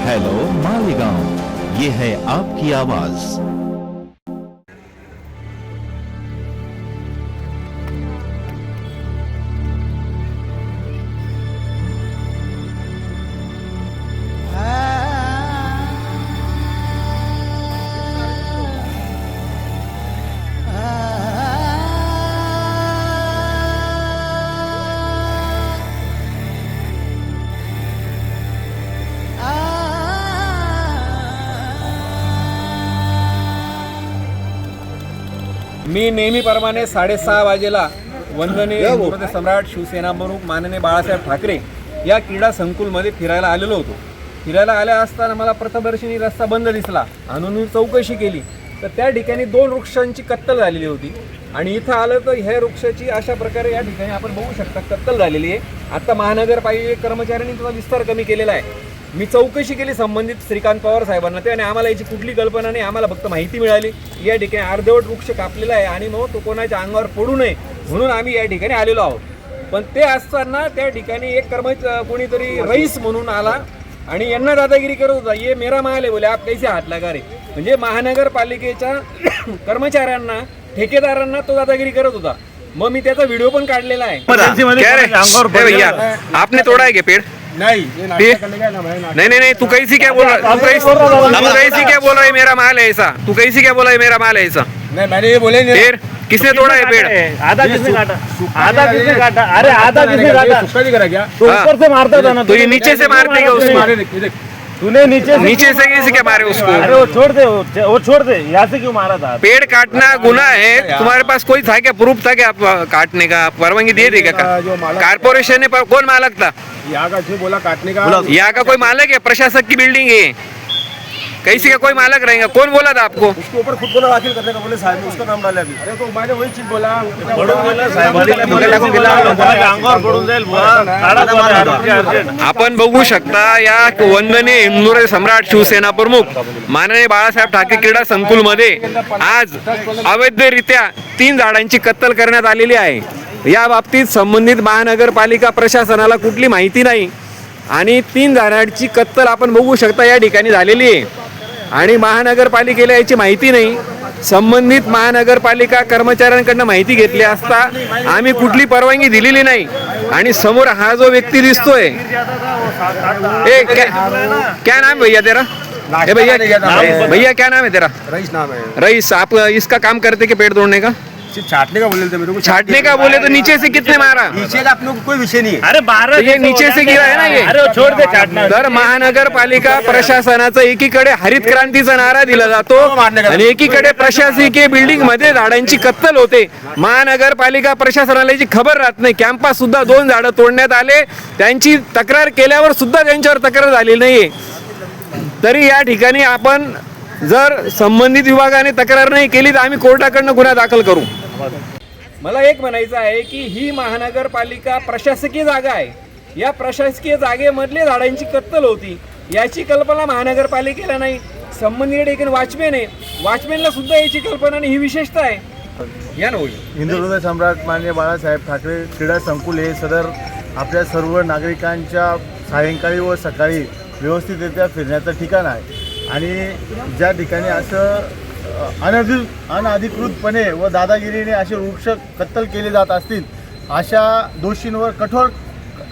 Hello Malegaon, ये है आपकी आवाज। मी नेहमीप्रमाणे 6:30 वाजेला वंदनीय हिंदुत्व सम्राट शिवसेना प्रमुख माननीय बाळासाहेब ठाकरे या क्रीडा संकुलमध्ये फिरायला आलेलो होतो. फिरायला आल्या असताना मला प्रथमदर्शनी रस्ता बंद दिसला आणि मी चौकशी केली तर त्या ठिकाणी 2 वृक्षांची कत्तल झालेली होती आणि इथं आलं तर ह्या वृक्षाची अशा प्रकारे या ठिकाणी आपण बघू शकता कत्तल झालेली आहे. आता महानगरपालिका कर्मचाऱ्यांनी त्याचा विस्तार कमी केलेला आहे. मी चौकशी केली संबंधित श्रीकांत पवार साहेबांना ते आणि आम्हाला याची कुठली कल्पना नाही. आम्हाला फक्त माहिती मिळाली या ठिकाणी अर्धवट वृक्ष कापलेला आहे आणि मग तो कोणाच्या अंगावर पडू नये म्हणून आम्ही या ठिकाणी आलेलो आहोत. पण ते असताना त्या ठिकाणी एक कोणीतरी रईस म्हणून आला आणि यांना दादागिरी करत होता. ये मेरा माल आहे बोले, आप कैसे हात लगा रे. म्हणजे महानगरपालिकेच्या कर्मचाऱ्यांना ठेकेदारांना तो दादागिरी करत होता. मग मी त्याचा व्हिडिओ पण काढलेला आहे. आपने तोड़ा है क्या पेड़? नहीं नहीं, तू कैसी क्या बोल रहा है? तू कैसी क्या बोल रहा है मेरा माल है ऐसा? तू कैसी क्या बोला है मेरा माल है ऐसा? नहीं, मैंने ये बोले फिर किसने तोड़ा है पेड़? आधा किसने काटा? आधा किसने काटा? अरे आधा किसने काटा? सुखा नहीं करा क्या? तो ऊपर से मारता था ना. तो ये नीचे से मारते क्या उसको? तूने नीचे से कैसे क्या मारे उसको? अरे वो छोड़ दे यहाँ से क्यों मारा था? पेड़ काटना गुनाह है. तुम्हारे पास कोई था क्या, प्रूफ था क्या काटने का? परवानगी दिए थे क्या? कारपोरेशन ने कौन मालक था यहाँ का? जो बोला काटने का, यहाँ का कोई मालक है? प्रशासक की बिल्डिंग है, कैसी का कोई मालक रहेगा? कौन बोला था आपको? उसके ऊपर खुद बोला दाखिल करने का, बोले साहब ने उसका नाम डाला अभी. अरे तो मैंने वही चीज बोला. आपण बघू शकता या वंदनीय हिंदुत्व सम्राट शिवसेना प्रमुख माननीय बाळासाहेब ठाकरे क्रीडा संकुलमध्ये आज अवैधरित्या 3 झाडांची कत्तल करण्यात आलेली आहे. या बाबतीत संबंधित महानगरपालिका प्रशासनाला कुठली माहिती नाही आणि 3 झाडांची कत्तल आपण बघू शकता या ठिकाणी झालेली आहे आणि महानगरपालिकेला याची माहिती नाही. संबंधित महानगरपालिका कर्मचाऱ्यांकडून माहिती घेतली असता आम्ही कुठली परवानगी दिलेली नाही. आणि समोर हा जो व्यक्ती दिसतोय, क्या नाम भैया तेरा? भैया क्या नाम है तेरा? रईस नाम है. रईस, आप इसका काम करते कि पेड़ तोड़ने का? छाटने का बोले थे मेरे को. छाटने का बोले तो नीचे से कितने मारा? नीचे का आप लोग कोई विषय नहीं है. अरे 12 ये नीचे से गिरा है ना ये. अरे छोड़ दे छाटना. तर महानगरपालिका प्रशासनाचा एकीकडे हरित क्रांतीचा नारा दिला जातो आणि एकीकडे प्रशासकीय बिल्डिंग मध्ये झाडांची कत्तल होते. महानगरपालिका प्रशासनाला याची खबर राहत नाही. कॅम्पस सुद्धा 2 झाडं तोडण्यात आले. त्यांची तक्रार केल्यावर सुद्धा त्यांच्यावर तक्रार झाली नाहीये. तरी या ठिकाणी आपण जर संबंधित विभागाने तक्रार नाही केली तर आम्ही कोर्टाकडनं गुन्हा दाखल करू. मला एक म्हणायचं आहे की ही महानगरपालिका प्रशासकीय जागा आहे. या प्रशासकीय जागेमधले झाडांची कत्तल होती याची कल्पना महानगरपालिकेला नाही. संबंधित ठिकाणी वॉचमॅन आहे, वॉचमॅनला सुद्धा याची कल्पना नाही. ही विशेषता आहे. या ना हिंदुत्व सम्राट माननीय बाळासाहेब ठाकरे क्रीडा संकुल हे सदर आपल्या सर्व नागरिकांच्या सायंकाळी व सकाळी व्यवस्थितरित्या फिरण्याचं ठिकाण आहे आणि ज्या ठिकाणी असं अनधिकृतपणे व दादागिरीने असे वृक्ष कत्तल केले जात असतील अशा दोषींवर कठोर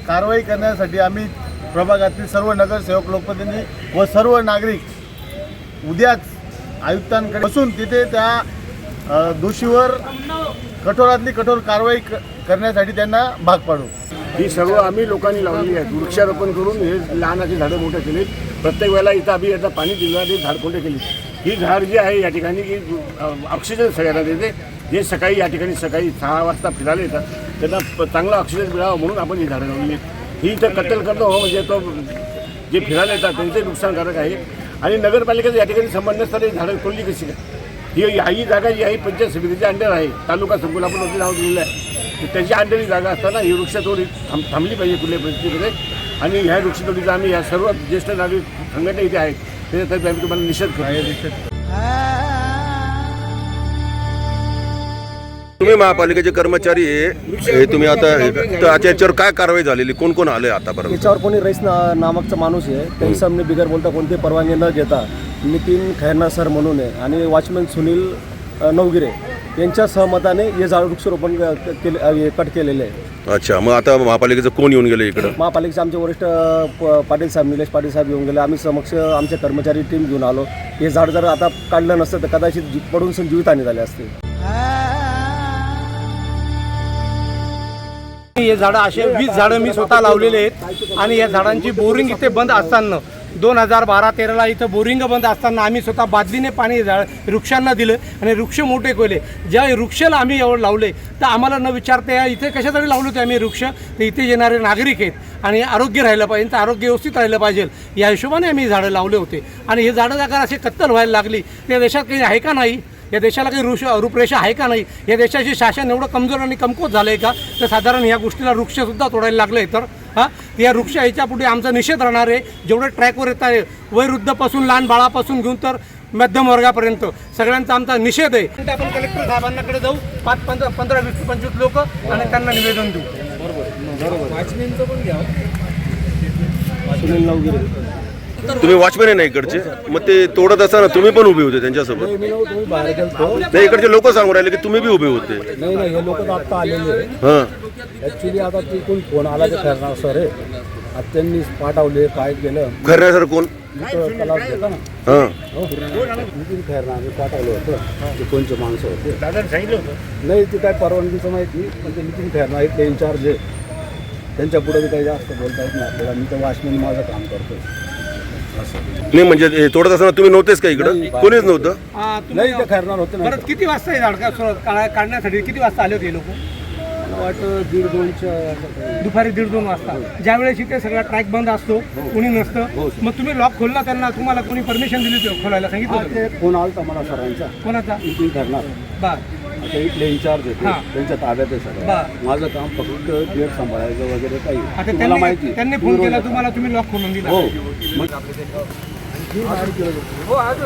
कारवाई करण्यासाठी आम्ही प्रभागातील सर्व नगरसेवक, लोकप्रतिनिधी व सर्व नागरिक उद्याच आयुक्तांकडे बसून तिथे त्या दोषीवर कठोरातली कठोर कारवाई करण्यासाठी त्यांना भाग पाडू. ही सर्व आम्ही लोकांनी लावलेली आहेत. वृक्षारोपण करून हे लहानाची झाडं मोठे केली. प्रत्येक वेळेला इथं आम्ही याचं पाणी दिलं, ते झाड मोठे केली. ही झाड जी आहे या ठिकाणी की ऑक्सिजन सगळ्यांना देते. जे सकाळी या ठिकाणी सकाळी 6 वाजता फिरायला येतात त्यांना चांगला ऑक्सिजन मिळावं म्हणून आपण ही झाडं लावली आहेत. ही तर कत्तल करतो म्हणजे तो जे फिरायला येतात त्यांचे नुकसानकारक आहे आणि नगरपालिकेचा या ठिकाणी संबंध नसताना ही झाडं तोडली कशी काय? ही जागा जी आहे पंचायत समितीच्या अंडर आहे. तालुका संकुल आपण वरती नाव दिलेलं आहे. त्याच्या अंडरची जागा असताना ही वृक्षतोडी थांबली पाहिजे कुठल्या परिस्थितीमध्ये आणि ह्या वृक्षतोडीचा आम्ही या सर्व ज्येष्ठ नागरिक संघटना इथे आहेत त्याच्यातर्फे आम्ही तुम्हाला निषेध करतो. तुम्ही महापालिकेचे कर्मचारी आहे, हे तुम्ही आता तर आता याच्यावर काय कारवाई झालेली, कोण कोण आले आतापर्यंत? याच्यावर कोणी रईस नामकचा माणूस आहे, त्या हिसाबने बिगर बोलता कोणते परवानगी न घेता नितीन खैरनार सर म्हणून आहे आणि वॉचमॅन सुनील नवगिरे यांच्या सहमताने हे झाड वृक्षारोपण कट केलेले आहे. अच्छा, मग आता महापालिकेचं कोण येऊन गेले इकडं? महापालिकेचे आमचे वरिष्ठ पाटील साहेब, निलेश पाटील साहेब येऊन गेले. आम्ही समक्ष आमच्या कर्मचारी टीम घेऊन आलो. हे झाड जर आता काढलं नसतं तर कदाचित पडून जीवितहानी झाली असते. हे झाडं असे 20 झाडं मी स्वतः लावलेले आहेत आणि या झाडांची बोरिंग इथे बंद असताना 2012-13ला इथं बोरिंग बंद असताना आम्ही स्वतः बादलीने पाणी वृक्षांना दिलं आणि वृक्ष मोठे केले. ज्या वृक्षाला आम्ही एवढं लावले तर आम्हाला न विचारता इथे कशासाठी लावले होते आम्ही वृक्ष, तर इथे येणारे नागरिक आहेत आणि आरोग्य राहिलं पाहिजे, तर आरोग्य व्यवस्थित राहिलं पाहिजे या हिशोबाने आम्ही झाडं लावले होते. आणि हे झाडं जर असे कत्तल व्हायला लागली त्या देशात काही आहे का नाही, या देशाला काही रूपरेषा आहे का नाही, या देशाचे शासन एवढं कमजोर आणि कमकुवत झालं आहे का, तर साधारण या गोष्टीला वृक्षसुद्धा तोडायला लागलं आहे. तर या वृक्ष याच्या पुढे आमचा निषेध राहणार आहे. जेवढे ट्रॅकवर येत आहे वयोवृद्धापासून लहान बाळापासून घेऊन तर मध्यम वर्गापर्यंत सगळ्यांचा आमचा निषेध आहे. आपण कलेक्टर साहेबांकडे जाऊ, 15, 20, 25 लोक आणि त्यांना निवेदन देऊ. वॉचमॅनचं पण घ्या. सुनील नवगिरे तुम्ही वॉचमॅन आहे ना इकडचे, मग ते तोडत असताना तुम्ही पण उभे होते त्यांच्यासोबत? तुम्ही बाहेर गेलतो. नाही, इकडचे लोक सांगून राहिले की तुम्ही बी उभे होते. नाही नाही, हे लोक आत्ता आलेले आहे. हां, ॲक्च्युली आता ती कोण फोन आला ते खैरनार सर आहे, आता त्यांनी पाठवले काय केलं खरं सर कोण? तलाव घेता ना, हां, नितीन खैरनार पाठवलं होतं. ते कोणचे माणसं होते दादा सांगितलं होतं नाही, ते काय परवानगीचं माहिती नाही, पण ते नितीन खैरनार आहेत, ते इन्चार्ज आहे. त्यांच्या पुढे काही जास्त बोलता येत नाही आपल्याला. मी तर वॉचमॅन माझं काम करतो. नाही म्हणजे हे तोडत असताना तुम्ही नव्हतेच का इकडं? कोणीच नव्हतं? नाही, ते खैरनार होते ना. परत किती वाजता हे झाड काढण्यासाठी किती वाजता आले होते हे लोक? मला वाटतं 1:30-2च्या दुपारी 1:30-2 वाजता, ज्यावेळेस इथे सगळा ट्रॅक बंद असतो, कोणी नसतं, मग तुम्ही लॉक खोलला त्यांना, तुम्हाला कोणी परमिशन दिली होती खोलायला, सांगितलं होतं? ते फोन आला मला सरांचा, कोणाचा? नितीन खैरनार. बर, आता इथले इन्चार्ज होते, हां. त्यांच्या ताब्यात आहे सगळं. बरं. माझं काम फक्त गेट सांभाळायचं वगैरे काही. आता तुम्हाला माहिती त्यांनी फोन केला तुम्हाला, तुम्ही लॉक खोलून दिला? हो, मग हो आज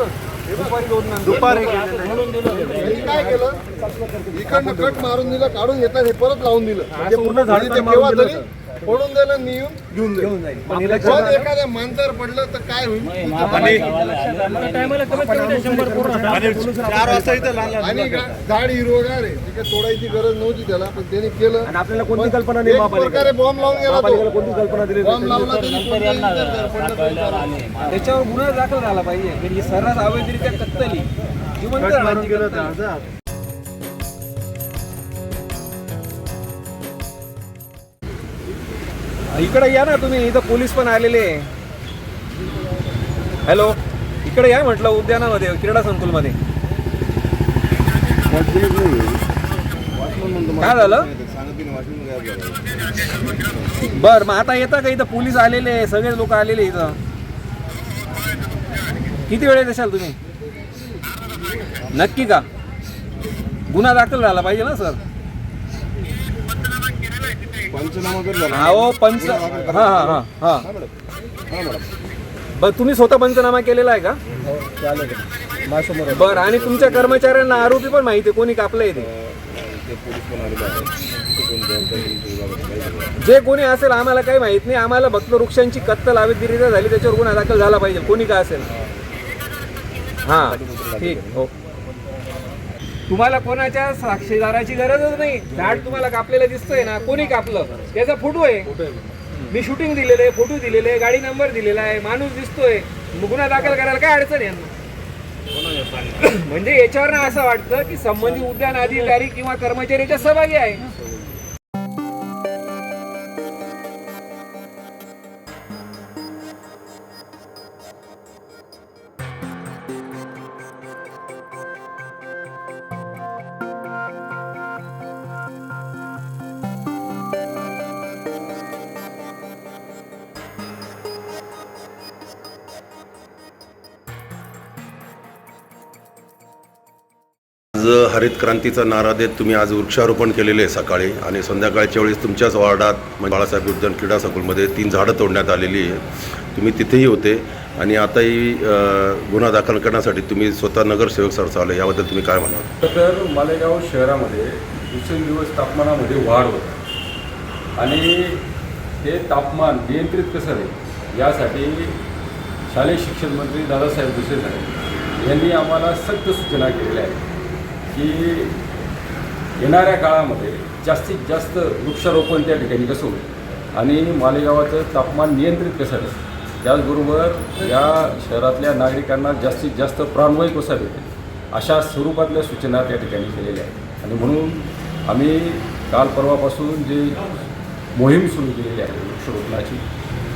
दुपारी काय केलं, इकडनं कट मारून दिलं, काढून घेतलं, हे परत लावून दिलं. ते पूर्ण झाड ते केव्हा तरी फोडून दिलं आणि घेऊन जाईल. पण एखाद्या माणसावर पडलं तर काय होईल? आणि झाड हिरवगार आहे, ते काही तोडायची गरज नव्हती त्याला, पण त्याने केलं. आणि आपल्याला कोणती कल्पना नाही, एक प्रकारे बॉम्ब लावून गेला महापालिकेला तो. कोणती कल्पना दिली बॉम्ब नाही. लावला तरी कोणत्याही जर पडलं तरी चालेल. त्याच्यावर गुन्हा दाखल झाला पाहिजे. म्हणजे सर्रास अवैधरित्या कत्तली जिवंत राहण्याची कत्तल. इकडे या ना तुम्ही, इथं पोलीस पण आलेले. हॅलो, इकडे या म्हटलं उद्यानामध्ये, क्रीडा संकुलमध्ये. काय झालं? बर, मग आता येता का? इथं पोलीस आलेले, सगळे लोक आलेले इथं. किती वेळ येत असाल तुम्ही? नक्की का? गुन्हा दाखल झाला पाहिजे ना सर? हो, पंच, हां हां हां हां. बरं, तुम्ही स्वतः पंचनामा केलेला आहे का? माझ्यासमोर बरं, आणि तुमच्या कर्मचाऱ्यांना आरोपी पण माहिती आहे कोणी कापलंय ते? जे कोणी असेल आम्हाला काही माहित नाही. आम्हाला फक्त वृक्षांची कत्तल अवैधरित्या झाली, त्याच्यावर गुन्हा दाखल झाला पाहिजे, कोणी का असेल. हां, ठीक. हो, तुम्हाला कोणाच्या साक्षीदाराची गरजच नाही. झाड तुम्हाला कापलेलं दिसतंय ना, कोणी कापलं त्याचा फोटो आहे, मी शूटिंग दिलेलं आहे, फोटो दिलेले आहे, गाडी नंबर दिलेला आहे, माणूस दिसतोय, गुन्हा दाखल करायला काय अडचण आहे यांना? म्हणजे याच्यावर असं वाटतं की संबंधित उद्यान अधिकारी किंवा कर्मचाऱ्याच्या सहभागी आहे. आज हरित क्रांतीचा नारा देत तुम्ही आज वृक्षारोपण केलेले आहे सकाळी, आणि संध्याकाळच्या वेळेस तुमच्याच वार्डात म्हणजे बाळासाहेब उद्यान क्रीडा संकुलमध्ये 3 झाडं तोडण्यात आलेली आहे. तुम्ही तिथेही होते आणि आताही गुन्हा दाखल करण्यासाठी तुम्ही स्वतः नगरसेवक सर चालले, याबद्दल तुम्ही काय म्हणाल? तर मालेगाव शहरामध्ये दिवसेंदिवस तापमानामध्ये वाढ होत आणि ते तापमान नियंत्रित कसं राहील यासाठी शालेय शिक्षण मंत्री दादासाहेब भुसे साहेब यांनी आम्हाला सक्त सूचना केलेल्या आहेत की येणाऱ्या काळामध्ये जास्तीत जास्त वृक्षारोपण त्या ठिकाणी कसं होईल आणि मालेगावाचं तापमान नियंत्रित कसं राहील, त्याचबरोबर या शहरातल्या नागरिकांना जास्तीत जास्त प्राणवायू कसा भेटेल अशा स्वरूपातल्या सूचना त्या ठिकाणी केलेल्या आहेत. आणि म्हणून आम्ही काल परवापासून जे मोहीम सुरू केलेली आहे वृक्षारोपणाची,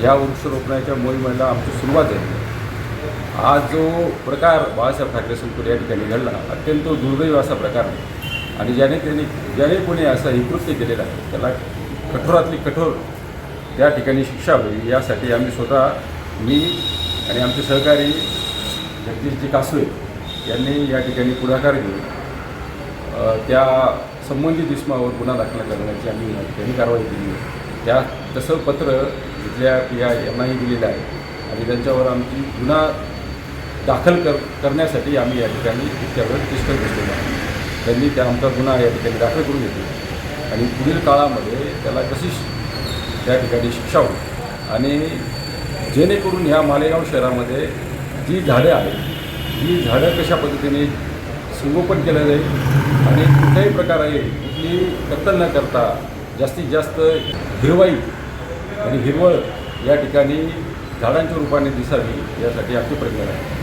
या वृक्षारोपणाच्या मोहिमेला आमची सुरुवात झाली. आज जो प्रकार बाळासाहेब ठाकरे संकुल या ठिकाणी घडला अत्यंत दुर्दैव असा प्रकार आहे आणि ज्याने कोणी असं हे कृत्य केलेलं आहे त्याला कठोरातली कठोर त्या ठिकाणी शिक्षा होईल यासाठी आम्ही स्वतः मी आणि आमचे सहकारी जगदीशजी कासवे यांनी या ठिकाणी पुढाकार घेऊन त्या संबंधित इसमावर गुन्हा दाखल करण्याची आम्ही या ठिकाणी कारवाई केली आहे. त्या तसं पत्र इथल्या PI यांनाही दिलेलं आहे आणि त्यांच्यावर आमची गुन्हा दाखल करण्यासाठी आम्ही या ठिकाणी इतक्यावर डिस्कस घेतलेला आहे. त्यांनी त्या आमचा गुन्हा या ठिकाणी दाखल करून घेतला आणि पुढील काळामध्ये त्याला कशी त्या ठिकाणी शिक्षा होईल आणि जेणेकरून ह्या मालेगाव शहरामध्ये जी झाडं आहेत ही झाडं कशा पद्धतीने संगोपन केलं जाईल आणि कुठल्याही प्रकारे कुठली कत्तल न करता जास्तीत जास्त हिरवाई आणि हिरवळ या ठिकाणी झाडांच्या रूपाने दिसावी यासाठी आमचे प्रयत्न आहे.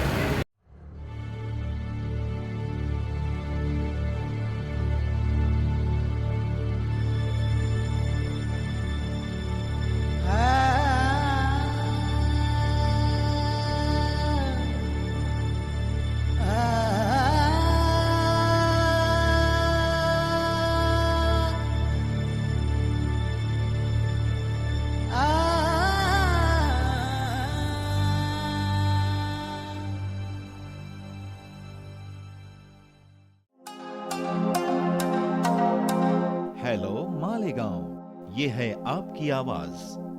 हेलो मालेगांव, ये है आपकी आवाज.